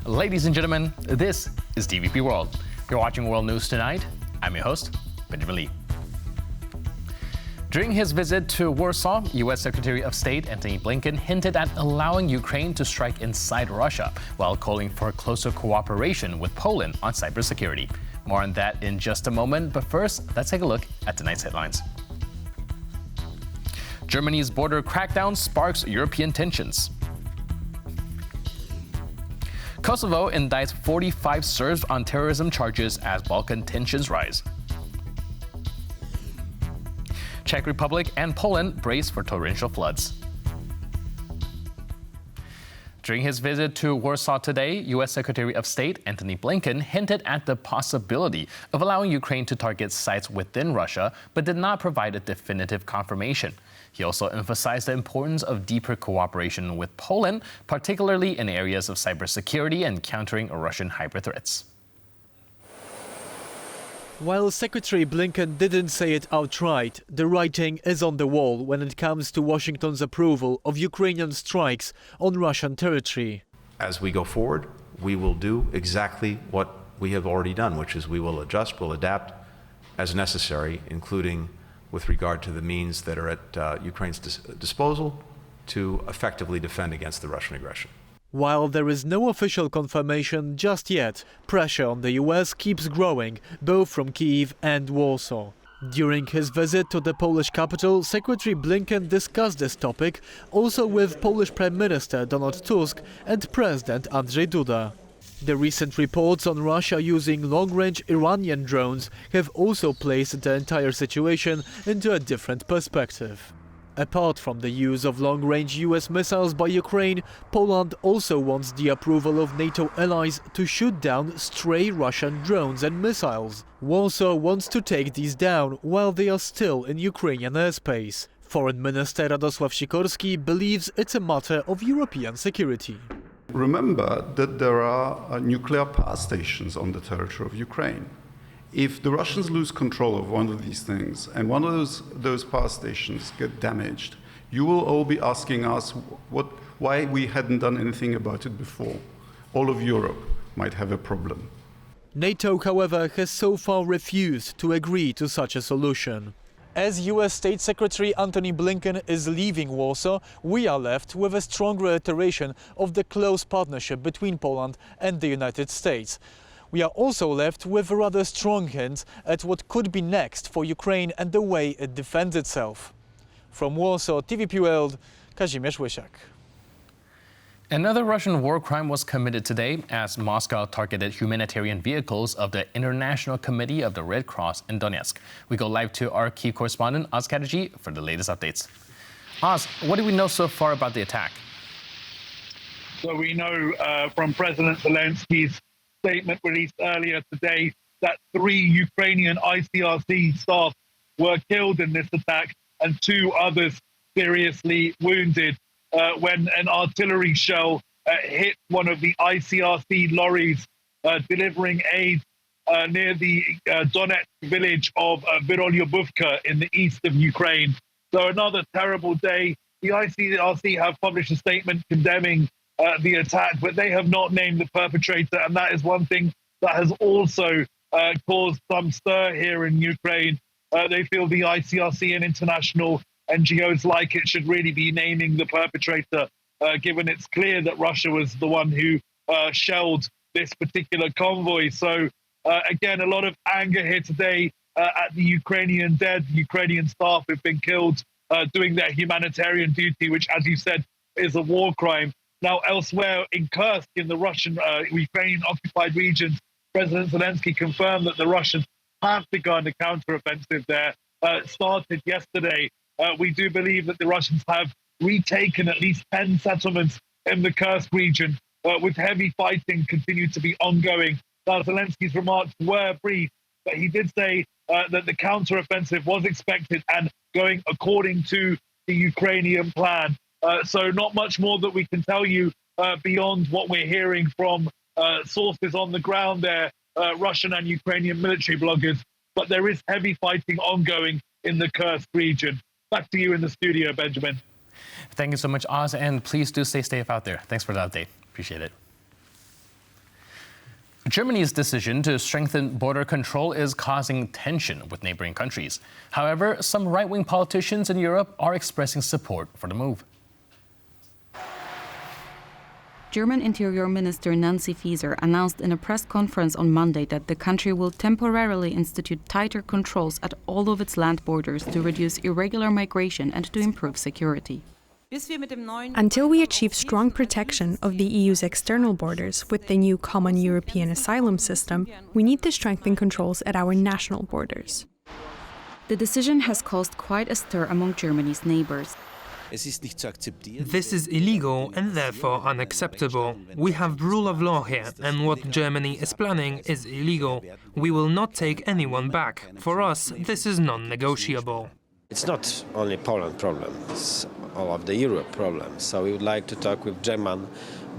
Ladies and gentlemen, this is TVP World. You're watching World News Tonight. I'm your host, Benjamin Lee. During his visit to Warsaw, U.S. Secretary of State Antony Blinken hinted at allowing Ukraine to strike inside Russia while calling for closer cooperation with Poland on cybersecurity. More on that in just a moment, but first, let's take a look at tonight's headlines. Germany's border crackdown sparks European tensions. Kosovo indicts 45 Serbs on terrorism charges as Balkan tensions rise. Czech Republic and Poland brace for torrential floods. During his visit to Warsaw today, U.S. Secretary of State Antony Blinken hinted at the possibility of allowing Ukraine to target sites within Russia, but did not provide a definitive confirmation. He also emphasized the importance of deeper cooperation with Poland, particularly in areas of cybersecurity and countering Russian hybrid threats. While Secretary Blinken didn't say it outright, the writing is on the wall when it comes to Washington's approval of Ukrainian strikes on Russian territory. As we go forward, we will do exactly what we have already done, which is we will adjust, we'll adapt as necessary, including with regard to the means that are at Ukraine's disposal to effectively defend against the Russian aggression. While there is no official confirmation just yet, pressure on the US keeps growing, both from Kyiv and Warsaw. During his visit to the Polish capital, Secretary Blinken discussed this topic also with Polish Prime Minister Donald Tusk and President Andrzej Duda. The recent reports on Russia using long-range Iranian drones have also placed the entire situation into a different perspective. Apart from the use of long-range US missiles by Ukraine, Poland also wants the approval of NATO allies to shoot down stray Russian drones and missiles. Warsaw wants to take these down while they are still in Ukrainian airspace. Foreign Minister Radosław Sikorski believes it's a matter of European security. Remember that there are nuclear power stations on the territory of Ukraine. If the Russians lose control of one of these things and one of those power stations get damaged, you will all be asking us why we hadn't done anything about it before. All of Europe might have a problem. NATO, however, has so far refused to agree to such a solution. As US State Secretary Antony Blinken is leaving Warsaw, we are left with a strong reiteration of the close partnership between Poland and the United States. We are also left with a rather strong hint at what could be next for Ukraine and the way it defends itself. From Warsaw, TVP World, Kazimierz Łysiak. Another Russian war crime was committed today as Moscow targeted humanitarian vehicles of the International Committee of the Red Cross in Donetsk. We go live to our key correspondent, Oz Katerji, for the latest updates. Oz, what do we know so far about the attack? So we know from President Zelensky's statement released earlier today that 3 Ukrainian ICRC staff were killed in this attack and 2 others seriously wounded when an artillery shell hit one of the ICRC lorries delivering aid near the Donetsk village of Vyrolyubivka in the east of Ukraine. So another terrible day. The ICRC have published a statement condemning the attack, but they have not named the perpetrator, and that is one thing that has also caused some stir here in Ukraine. They feel the ICRC and international NGOs like it should really be naming the perpetrator, given it's clear that Russia was the one who shelled this particular convoy. So again, a lot of anger here today at the Ukrainian dead, Ukrainian staff who've been killed doing their humanitarian duty, which, as you said, is a war crime. Now, elsewhere in Kursk, in the Russian, Ukrainian occupied regions, President Zelensky confirmed that the Russians have begun a counteroffensive there. Started yesterday. We do believe that the Russians have retaken at least 10 settlements in the Kursk region, with heavy fighting continued to be ongoing. Now, Zelensky's remarks were brief, but he did say that the counteroffensive was expected and going according to the Ukrainian plan. So not much more that we can tell you beyond what we're hearing from sources on the ground there, Russian and Ukrainian military bloggers. But there is heavy fighting ongoing in the Kursk region. Back to you in the studio, Benjamin. Thank you so much, Oz, and please do stay safe out there. Thanks for the update. Appreciate it. Germany's decision to strengthen border control is causing tension with neighboring countries. However, some right-wing politicians in Europe are expressing support for the move. German Interior Minister Nancy Faeser announced in a press conference on Monday that the country will temporarily institute tighter controls at all of its land borders to reduce irregular migration and to improve security. Until we achieve strong protection of the EU's external borders with the new common European asylum system, we need to strengthen controls at our national borders. The decision has caused quite a stir among Germany's neighbors. This is illegal and therefore unacceptable. We have rule of law here, and what Germany is planning is illegal. We will not take anyone back. For us, this is non-negotiable. It's not only Poland problem, it's all of the Europe problem. So we would like to talk with German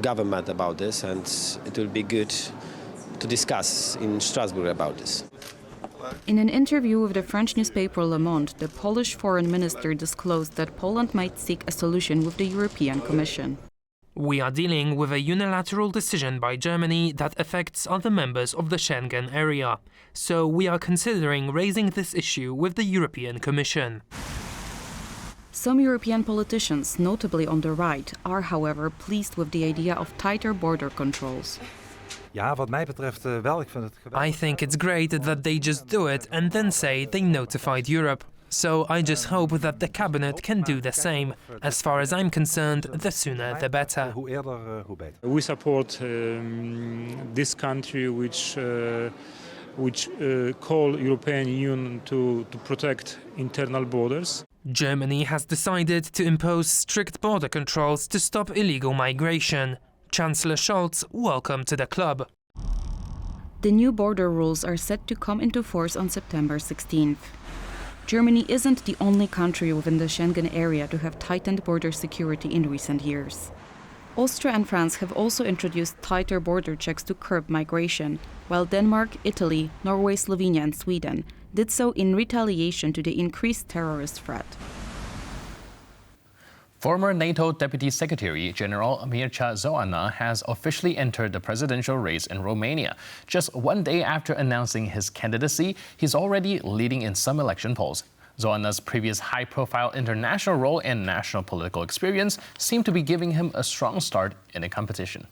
government about this, and it will be good to discuss in Strasbourg about this. In an interview with the French newspaper Le Monde, the Polish foreign minister disclosed that Poland might seek a solution with the European Commission. We are dealing with a unilateral decision by Germany that affects other members of the Schengen area. So we are considering raising this issue with the European Commission. Some European politicians, notably on the right, are, however, pleased with the idea of tighter border controls. I think it's great that they just do it and then say they notified Europe. So I just hope that the cabinet can do the same. As far as I'm concerned, the sooner the better. We support this country which call European Union to protect internal borders. Germany has decided to impose strict border controls to stop illegal migration. Chancellor Scholz, welcome to the club. The new border rules are set to come into force on September 16th. Germany isn't the only country within the Schengen area to have tightened border security in recent years. Austria and France have also introduced tighter border checks to curb migration, while Denmark, Italy, Norway, Slovenia and Sweden did so in retaliation to the increased terrorist threat. Former NATO Deputy Secretary General Mircea Geoana has officially entered the presidential race in Romania. Just one day after announcing his candidacy, he's already leading in some election polls. Geoana's previous high-profile international role and national political experience seem to be giving him a strong start in the competition.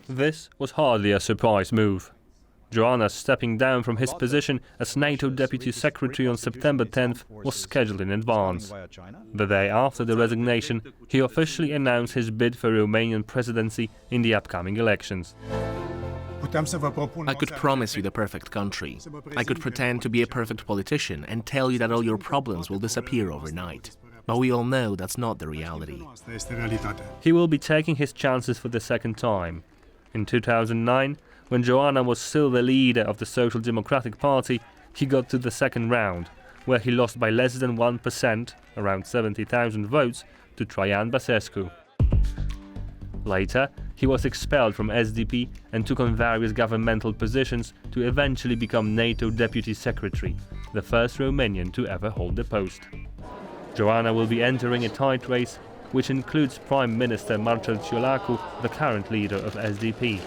This was hardly a surprise move. Geoana stepping down from his position as NATO Deputy Secretary on September 10th was scheduled in advance. The day after the resignation, he officially announced his bid for Romanian presidency in the upcoming elections. I could promise you the perfect country. I could pretend to be a perfect politician and tell you that all your problems will disappear overnight. But we all know that's not the reality. He will be taking his chances for the second time. In 2009, when Geoana was still the leader of the Social Democratic Party, he got to the second round, where he lost by less than 1%, around 70,000 votes, to Traian Băsescu. Later, he was expelled from SDP and took on various governmental positions to eventually become NATO Deputy Secretary, the first Romanian to ever hold the post. Geoana will be entering a tight race, which includes Prime Minister Mircea, the current leader of SDP.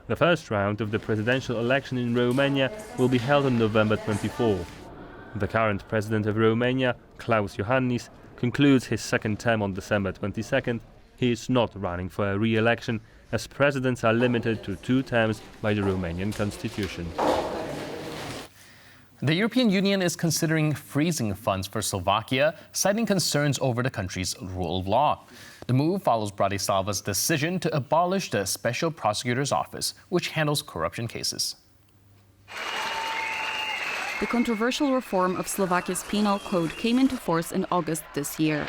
The first round of the presidential election in Romania will be held on November 24. The current president of Romania, Klaus Iohannis, concludes his second term on December 22nd. He is not running for a re-election, as presidents are limited to 2 terms by the Romanian constitution. The European Union is considering freezing funds for Slovakia, citing concerns over the country's rule of law. The move follows Bratislava's decision to abolish the Special Prosecutor's Office, which handles corruption cases. The controversial reform of Slovakia's penal code came into force in August this year.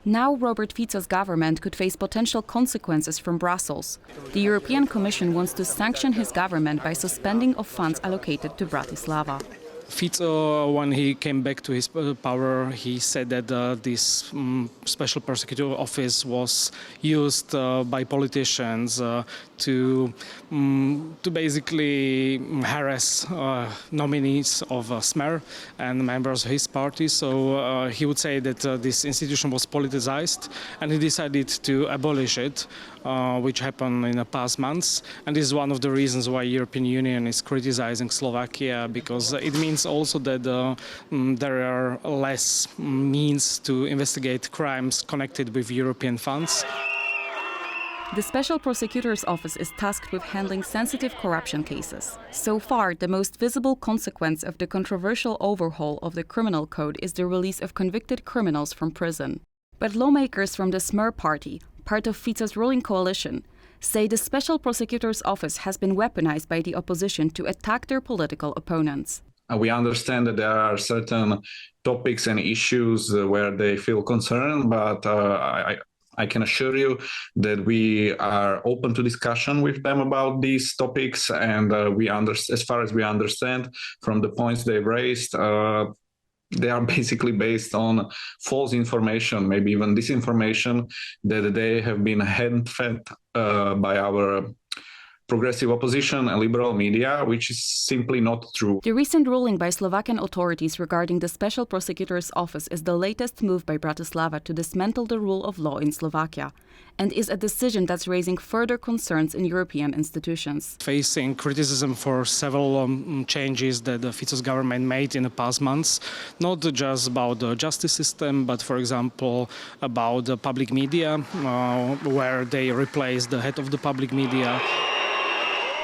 Now Robert Fico's government could face potential consequences from Brussels. The European Commission wants to sanction his government by suspending of funds allocated to Bratislava. Fico, when he came back to his power, he said that this special prosecutor office was used by politicians to basically harass nominees of Smer and members of his party. So he would say that this institution was politicized, and he decided to abolish it, which happened in the past months. And this is one of the reasons why European Union is criticizing Slovakia, because it means also that there are less means to investigate crimes connected with European funds. The Special Prosecutor's Office is tasked with handling sensitive corruption cases. So far, the most visible consequence of the controversial overhaul of the criminal code is the release of convicted criminals from prison. But lawmakers from the Smer party, part of Fico's ruling coalition, say the Special Prosecutor's Office has been weaponized by the opposition to attack their political opponents. We understand that there are certain topics and issues where they feel concerned, but I can assure you that we are open to discussion with them about these topics, and as far as we understand from the points they've raised, they are basically based on false information, maybe even disinformation, that they have been hand-fed by our progressive opposition and liberal media, which is simply not true. The recent ruling by Slovakian authorities regarding the Special Prosecutor's Office is the latest move by Bratislava to dismantle the rule of law in Slovakia, and is a decision that's raising further concerns in European institutions. Facing criticism for several changes that the Fico's government made in the past months, not just about the justice system, but for example about the public media, where they replaced the head of the public media.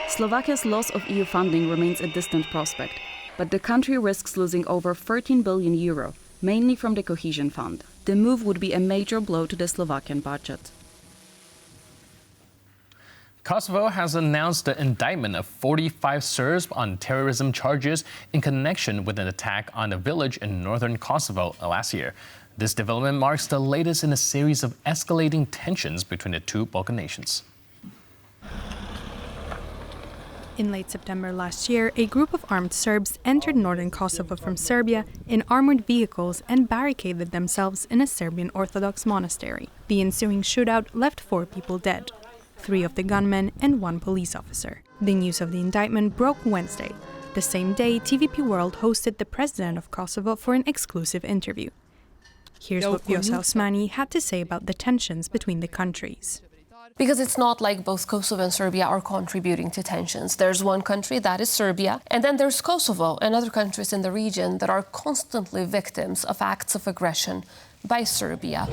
Slovakia's loss of EU funding remains a distant prospect, but the country risks losing over 13 billion euro, mainly from the cohesion fund. The move would be a major blow to the Slovakian budget. Kosovo has announced the indictment of 45 Serbs on terrorism charges in connection with an attack on a village in northern Kosovo last year. This development marks the latest in a series of escalating tensions between the two Balkan nations. In late September last year, a group of armed Serbs entered northern Kosovo from Serbia in armored vehicles and barricaded themselves in a Serbian Orthodox monastery. The ensuing shootout left 4 people dead, 3 of the gunmen and 1 police officer. The news of the indictment broke Wednesday. The same day, TVP World hosted the president of Kosovo for an exclusive interview. Here's what Mircea had to say about the tensions between the countries. Because it's not like both Kosovo and Serbia are contributing to tensions. There's one country, that is Serbia, and then there's Kosovo and other countries in the region that are constantly victims of acts of aggression by Serbia.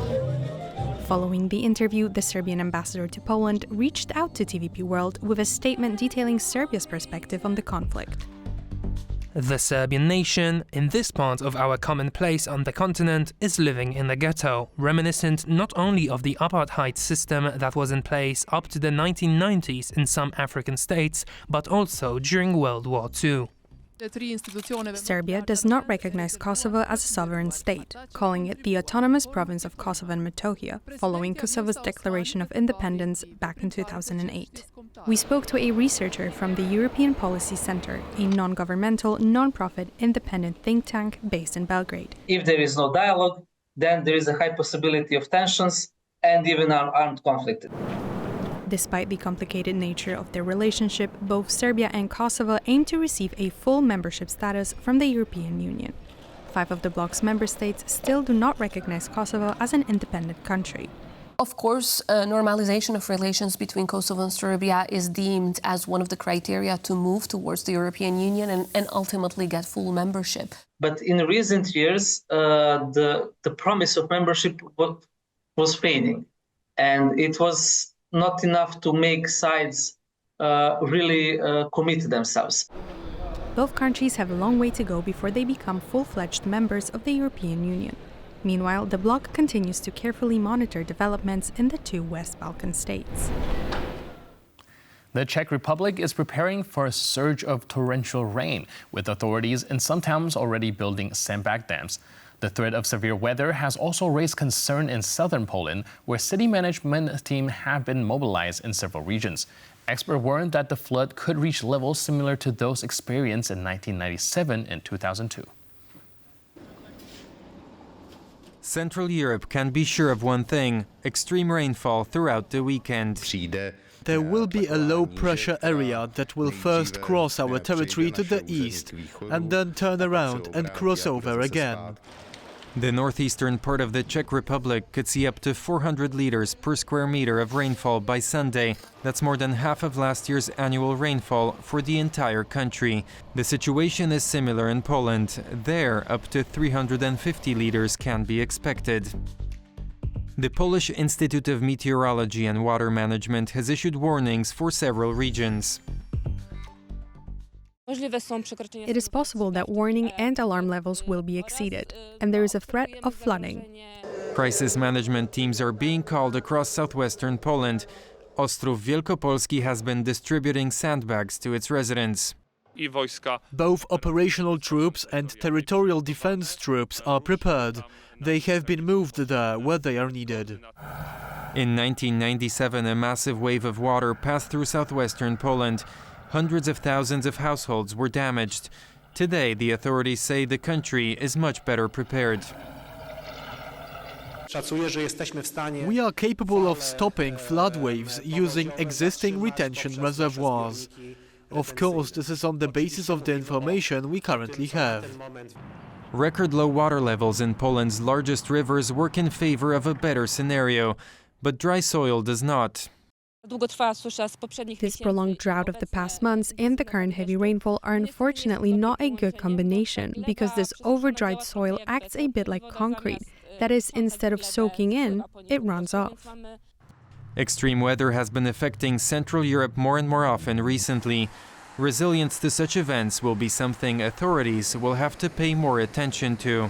Following the interview, the Serbian ambassador to Poland reached out to TVP World with a statement detailing Serbia's perspective on the conflict. The Serbian nation, in this part of our common place on the continent, is living in a ghetto, reminiscent not only of the apartheid system that was in place up to the 1990s in some African states, but also during World War II. Serbia does not recognize Kosovo as a sovereign state, calling it the autonomous province of Kosovo and Metohija, following Kosovo's declaration of independence back in 2008. We spoke to a researcher from the European Policy Center, a non-governmental, non-profit, independent think tank based in Belgrade. If there is no dialogue, then there is a high possibility of tensions and even armed conflict. Despite the complicated nature of their relationship, both Serbia and Kosovo aim to receive a full membership status from the European Union. 5 of the bloc's member states still do not recognize Kosovo as an independent country. Of course, normalization of relations between Kosovo and Serbia is deemed as one of the criteria to move towards the European Union and ultimately get full membership. But in recent years, the promise of membership was fading, and it was not enough to make sides really commit themselves. Both countries have a long way to go before they become full-fledged members of the European Union. Meanwhile, the bloc continues to carefully monitor developments in the 2 West Balkan states. The Czech Republic is preparing for a surge of torrential rain, with authorities in some towns already building sandbag dams. The threat of severe weather has also raised concern in southern Poland, where city management teams have been mobilized in several regions. Experts warned that the flood could reach levels similar to those experienced in 1997 and 2002. Central Europe can be sure of one thing: extreme rainfall throughout the weekend. There will be a low-pressure area that will first cross our territory to the east and then turn around and cross over again. The northeastern part of the Czech Republic could see up to 400 liters per square meter of rainfall by Sunday. That's more than half of last year's annual rainfall for the entire country. The situation is similar in Poland. There, up to 350 liters can be expected. The Polish Institute of Meteorology and Water Management has issued warnings for several regions. It is possible that warning and alarm levels will be exceeded, and there is a threat of flooding. Crisis management teams are being called across southwestern Poland. Ostrów Wielkopolski has been distributing sandbags to its residents. Both operational troops and territorial defense troops are prepared. They have been moved there where they are needed. In 1997, a massive wave of water passed through southwestern Poland. Hundreds of thousands of households were damaged. Today, the authorities say the country is much better prepared. We are capable of stopping flood waves using existing retention reservoirs. Of course, this is on the basis of the information we currently have. Record low water levels in Poland's largest rivers work in favor of a better scenario, but dry soil does not. This prolonged drought of the past months and the current heavy rainfall are unfortunately not a good combination, because this over-dried soil acts a bit like concrete. That is, instead of soaking in, it runs off. Extreme weather has been affecting Central Europe more and more often recently. Resilience to such events will be something authorities will have to pay more attention to.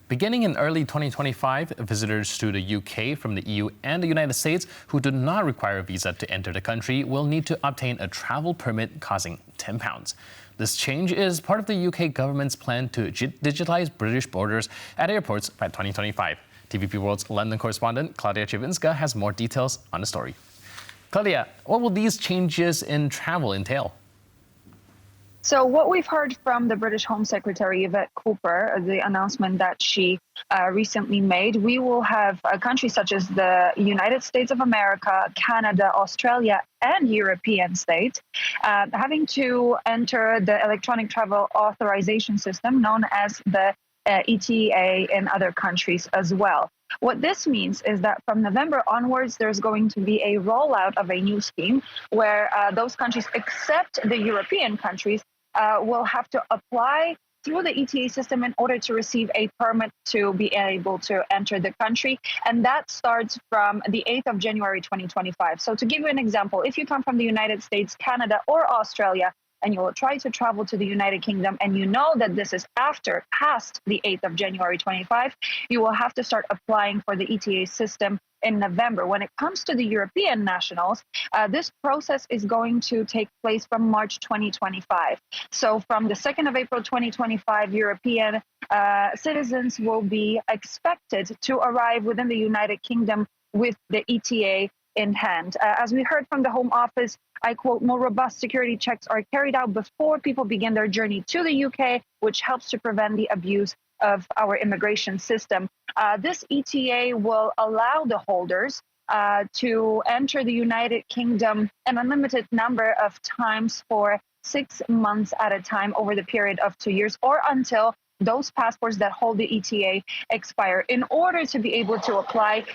Beginning in early 2025, visitors to the UK from the EU and the United States who do not require a visa to enter the country will need to obtain a travel permit costing £10. This change is part of the UK government's plan to digitalize British borders at airports by 2025. TVP World's London correspondent Claudia Chivinska has more details on the story. Claudia, what will these changes in travel entail? So what we've heard from the British Home Secretary Yvette Cooper, the announcement that she recently made, we will have countries such as the United States of America, Canada, Australia, and European states having to enter the electronic travel authorization system known as the ETA in other countries as well. What this means is that from November onwards, there's going to be a rollout of a new scheme where those countries, except the European countries, will have to apply through the ETA system in order to receive a permit to be able to enter the country. And that starts from the 8th of January 2025. So to give you an example, if you come from the United States, Canada, or Australia, and you will try to travel to the United Kingdom, and you know that this is past the 8th of January 25, you will have to start applying for the ETA system in November. When it comes to the European nationals, this process is going to take place from March 2025. So from the 2nd of April 2025, European citizens will be expected to arrive within the United Kingdom with the ETA in hand. As we heard from the Home Office, I quote, more robust security checks are carried out before people begin their journey to the UK, which helps to prevent the abuse of our immigration system. This ETA will allow the holders to enter the United Kingdom an unlimited number of times for 6 months at a time over the period of 2 years, or until those passports that hold the ETA expire. In order to be able to apply,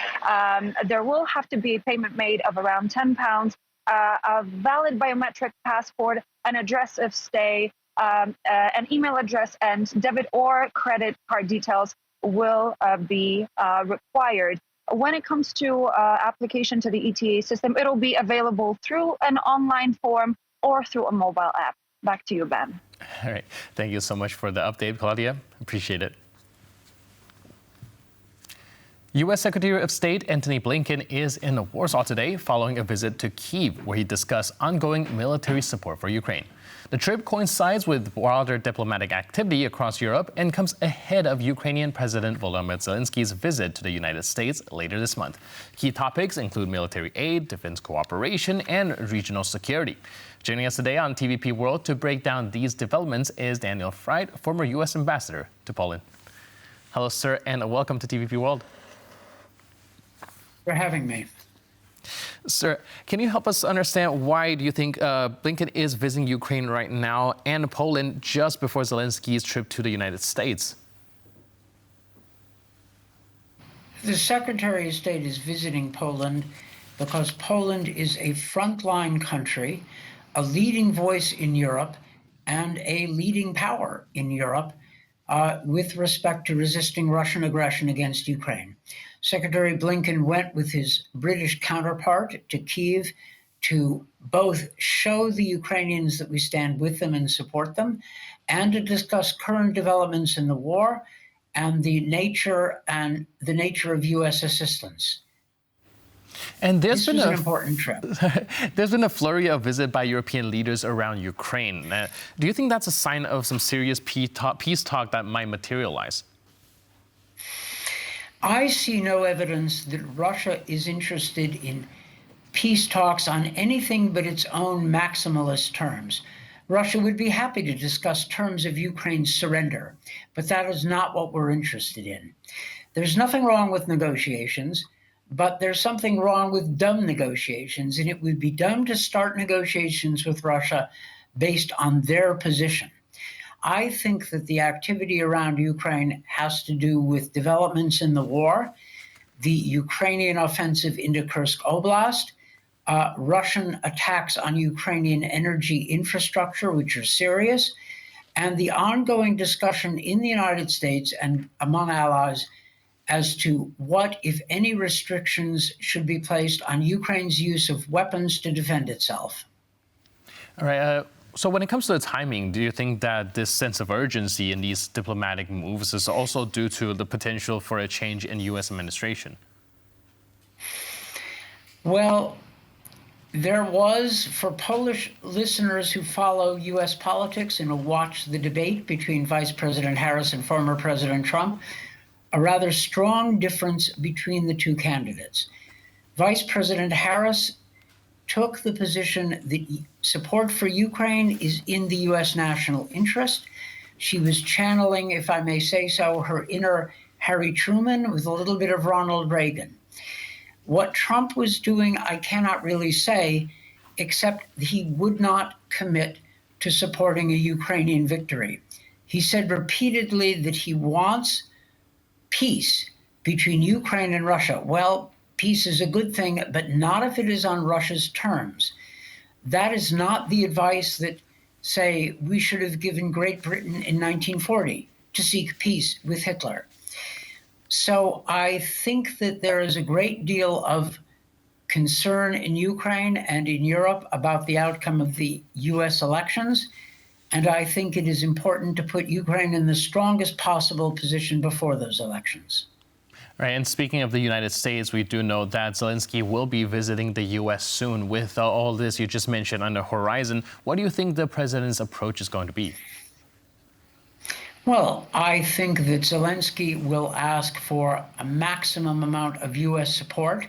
there will have to be a payment made of around £10, a valid biometric passport, an address of stay, an email address, and debit or credit card details will be required. When it comes to application to the ETA system, it'll be available through an online form or through a mobile app. Back to you, Ben. All right. Thank you so much for the update, Claudia. Appreciate it. U.S. Secretary of State Antony Blinken is in Warsaw today following a visit to Kyiv, where he discussed ongoing military support for Ukraine. The trip coincides with broader diplomatic activity across Europe and comes ahead of Ukrainian President Volodymyr Zelensky's visit to the United States later this month. Key topics include military aid, defense cooperation, and regional security. Joining us today on TVP World to break down these developments is Daniel Fried, former U.S. ambassador to Poland. Hello, sir, and welcome to TVP World. For having me. Sir, can you help us understand why do you think Blinken is visiting Ukraine right now and Poland just before Zelensky's trip to the United States? The Secretary of State is visiting Poland because Poland is a frontline country, a leading voice in Europe, and a leading power in Europe with respect to resisting Russian aggression against Ukraine. Secretary Blinken went with his British counterpart to Kyiv to both show the Ukrainians that we stand with them and support them, and to discuss current developments in the war and the nature of U.S. assistance. And this was an important trip. There's been a flurry of visits by European leaders around Ukraine. Do you think that's a sign of some serious peace talk that might materialize? I see no evidence that Russia is interested in peace talks on anything but its own maximalist terms. Russia would be happy to discuss terms of Ukraine's surrender, but that is not what we're interested in. There's nothing wrong with negotiations, but there's something wrong with dumb negotiations, and it would be dumb to start negotiations with Russia based on their position. I think that the activity around Ukraine has to do with developments in the war, the Ukrainian offensive into Kursk Oblast, Russian attacks on Ukrainian energy infrastructure, which are serious, and the ongoing discussion in the United States and among allies as to what, if any, restrictions should be placed on Ukraine's use of weapons to defend itself. All right. So when it comes to the timing, do you think that this sense of urgency in these diplomatic moves is also due to the potential for a change in U.S. administration? Well, there was, for Polish listeners who follow U.S. politics and who watch the debate between Vice President Harris and former President Trump, a rather strong difference between the two candidates. Vice President Harris took the position that support for Ukraine is in the U.S. national interest. She was channeling, if I may say so, her inner Harry Truman with a little bit of Ronald Reagan. What Trump was doing, I cannot really say, except he would not commit to supporting a Ukrainian victory. He said repeatedly that he wants peace between Ukraine and Russia. Well, peace is a good thing, but not if it is on Russia's terms. That is not the advice that, say, we should have given Great Britain in 1940 to seek peace with Hitler. So I think that there is a great deal of concern in Ukraine and in Europe about the outcome of the U.S. elections. And I think it is important to put Ukraine in the strongest possible position before those elections. Right, and speaking of the United States, we do know that Zelensky will be visiting the U.S. soon. With all this you just mentioned on the horizon, what do you think the president's approach is going to be? Well, I think that Zelensky will ask for a maximum amount of U.S. support,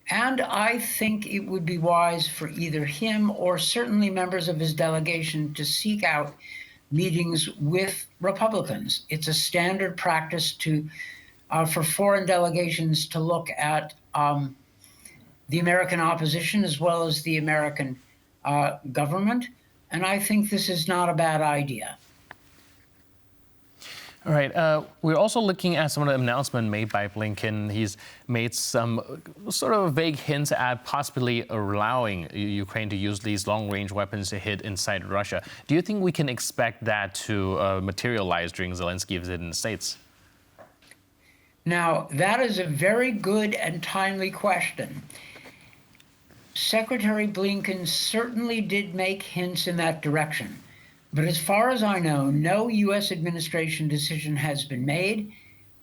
and I think it would be wise for either him or certainly members of his delegation to seek out meetings with Republicans. It's a standard practice for foreign delegations to look at the American opposition as well as the American government, and I think this is not a bad idea. All right. We're also looking at some of the announcements made by Blinken. He's made some sort of vague hints at possibly allowing Ukraine to use these long-range weapons to hit inside Russia. Do you think we can expect that to materialize during Zelensky's visit in the States? Now, that is a very good and timely question. Secretary Blinken certainly did make hints in that direction. But as far as I know, no U.S. administration decision has been made.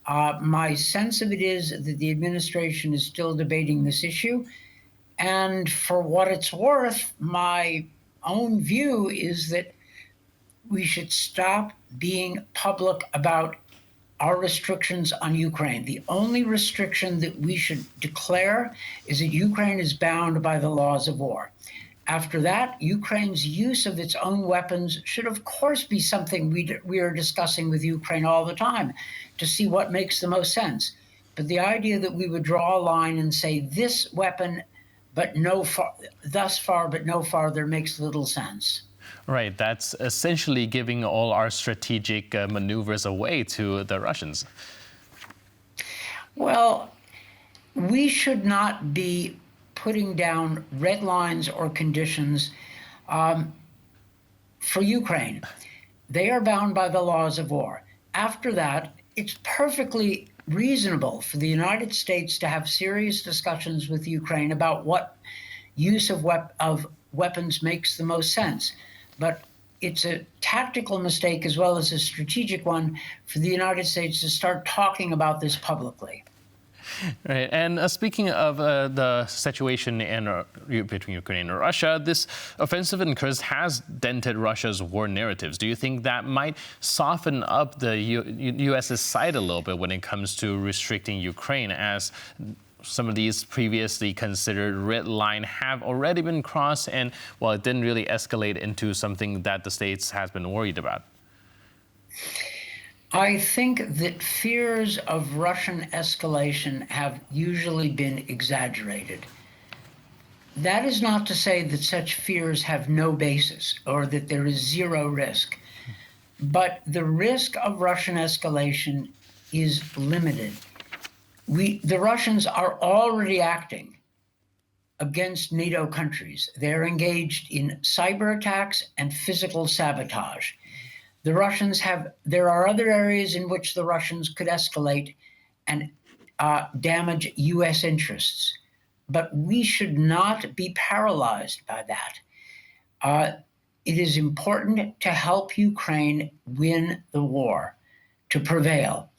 My sense of it is that the administration is still debating this issue. And for what it's worth, my own view is that we should stop being public about our restrictions on Ukraine. The only restriction that we should declare is that Ukraine is bound by the laws of war. After that, Ukraine's use of its own weapons should, of course, be something we are discussing with Ukraine all the time to see what makes the most sense. But the idea that we would draw a line and say this weapon, but thus far, but no farther, makes little sense. Right, that's essentially giving all our strategic maneuvers away to the Russians. Well, we should not be putting down red lines or conditions for Ukraine. They are bound by the laws of war. After that, it's perfectly reasonable for the United States to have serious discussions with Ukraine about what use of weapons makes the most sense. But it's a tactical mistake as well as a strategic one for the United States to start talking about this publicly. Right, and speaking of the situation between Ukraine and Russia, this offensive in Kursk has dented Russia's war narratives. Do you think that might soften up the U.S.'s side a little bit when it comes to restricting Ukraine, as some of these previously considered red line have already been crossed, and, well, it didn't really escalate into something that the States has been worried about? I think that fears of Russian escalation have usually been exaggerated. That is not to say that such fears have no basis or that there is zero risk, but the risk of Russian escalation is limited. The Russians are already acting against NATO countries. They're engaged in cyber attacks and physical sabotage. There are other areas in which the Russians could escalate and damage U.S. interests, but we should not be paralyzed by that. It is important to help Ukraine win the war, to prevail.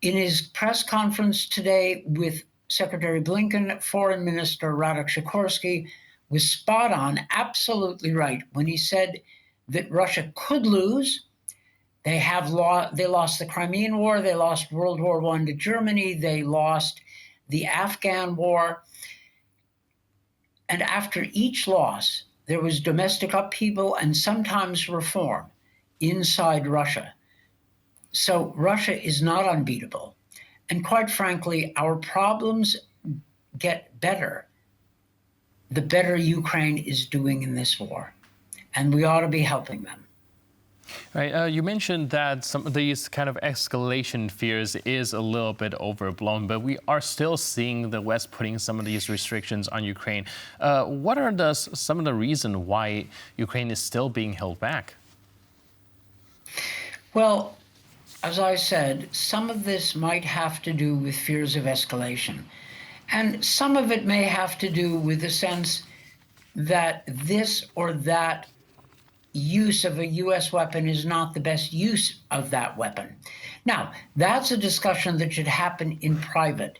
In his press conference today with Secretary Blinken, Foreign Minister Radek Sikorski was spot on, absolutely right, when he said that Russia could lose. They lost the Crimean War, they lost World War I to Germany, they lost the Afghan War. And after each loss, there was domestic upheaval and sometimes reform inside Russia. So Russia is not unbeatable. And quite frankly, our problems get better the better Ukraine is doing in this war. And we ought to be helping them. Right. You mentioned that some of these kind of escalation fears is a little bit overblown, but we are still seeing the West putting some of these restrictions on Ukraine. What are some of the reasons why Ukraine is still being held back? Well, as I said, some of this might have to do with fears of escalation. And some of it may have to do with the sense that this or that use of a U.S. weapon is not the best use of that weapon. Now, that's a discussion that should happen in private.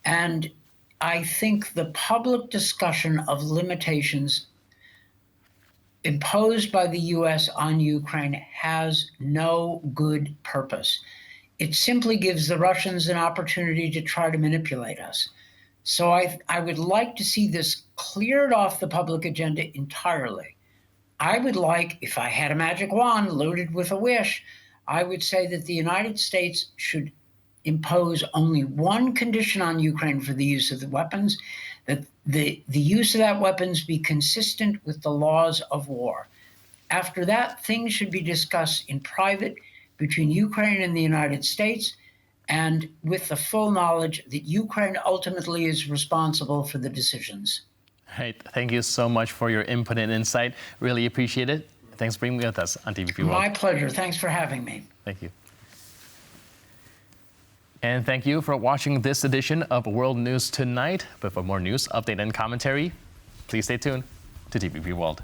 And I think the public discussion of limitations imposed by the U.S. on Ukraine has no good purpose. It simply gives the Russians an opportunity to try to manipulate us. So I would like to see this cleared off the public agenda entirely. I would like, if I had a magic wand loaded with a wish, I would say that the United States should impose only one condition on Ukraine for the use of the weapons, that the use of that weapons be consistent with the laws of war. After that, things should be discussed in private between Ukraine and the United States, and with the full knowledge that Ukraine ultimately is responsible for the decisions. Right. Thank you so much for your input and insight. Really appreciate it. Thanks for being with us on TVP World. My pleasure. Thanks for having me. Thank you. And thank you for watching this edition of World News Tonight. But for more news, update, and commentary, please stay tuned to TVP World.